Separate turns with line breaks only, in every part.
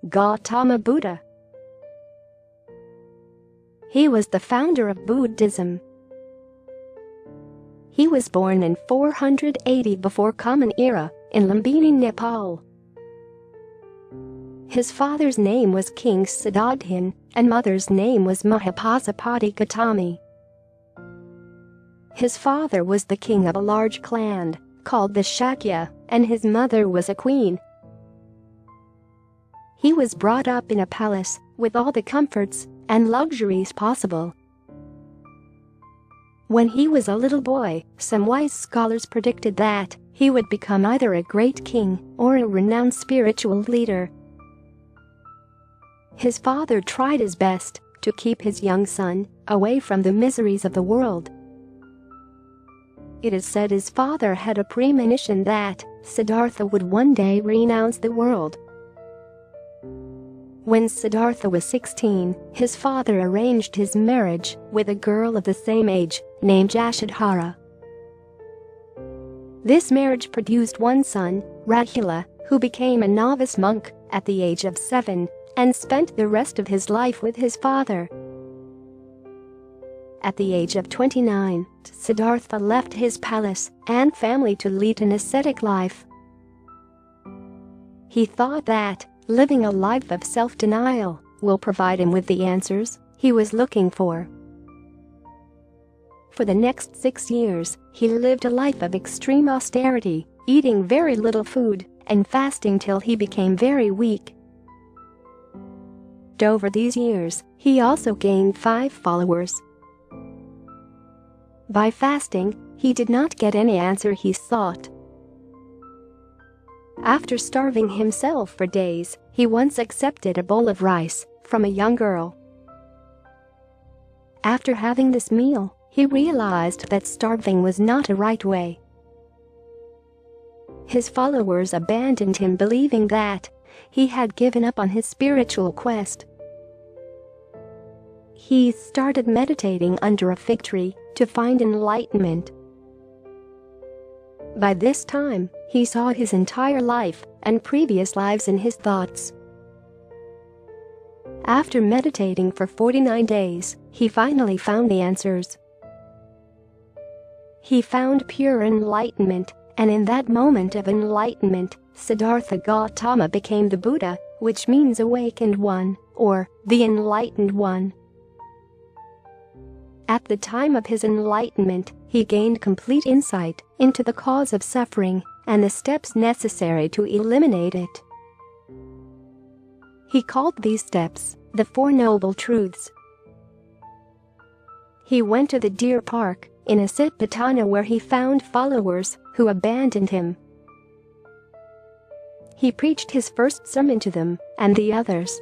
Gautama Buddha. He was the founder of Buddhism. He was born in 480 before Common Era in Lumbini, Nepal. His father's name was King Siddhartha and mother's name was Mahapasapati Gautami. His father was the king of a large clan called the Shakya and his mother was a queen. He was brought up in a palace with all the comforts and luxuries possible. When he was a little boy, some wise scholars predicted that he would become either a great king or a renowned spiritual leader. His father tried his best to keep his young son away from the miseries of the world. It is said his father had a premonition that Siddhartha would one day renounce the world. When Siddhartha was 16, his father arranged his marriage with a girl of the same age named Yashodhara. This marriage produced one son, Rahula, who became a novice monk at the age of 7 and spent the rest of his life with his father. At the age of 29, Siddhartha left his palace and family to lead an ascetic life. He thought that living a life of self-denial will provide him with the answers he was looking for. For the next 6 years, he lived a life of extreme austerity, eating very little food and fasting till he became very weak. Over these years, he also gained 5 followers. By fasting, he did not get any answer he sought. After starving himself for days, he once accepted a bowl of rice from a young girl. After having this meal, he realized that starving was not a right way. His followers abandoned him, believing that he had given up on his spiritual quest. He started meditating under a fig tree to find enlightenment. By this time, he saw his entire life and previous lives in his thoughts. After meditating for 49 days, he finally found the answers. He found pure enlightenment, and in that moment of enlightenment, Siddhartha Gautama became the Buddha, which means awakened one, or the enlightened one. At the time of his enlightenment, he gained complete insight into the cause of suffering and the steps necessary to eliminate it. He called these steps the Four Noble Truths. He went to the deer park in Asipatana where he found followers who abandoned him. He preached his first sermon to them and the others.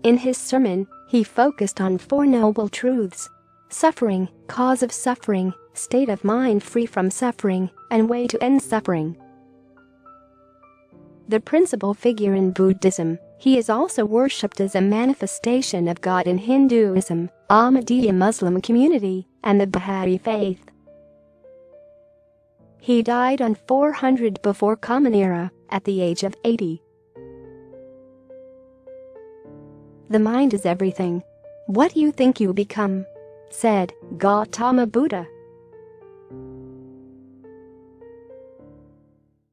In his sermon, he focused on 4 noble truths: suffering, cause of suffering, state of mind free from suffering, and way to end suffering. The principal figure in Buddhism, he is also worshipped as a manifestation of God in Hinduism, Ahmadiyya Muslim community, and the Baha'i faith. He died on 400 before Common Era at the age of 80. The mind is everything. What you think you become, said Gautama Buddha.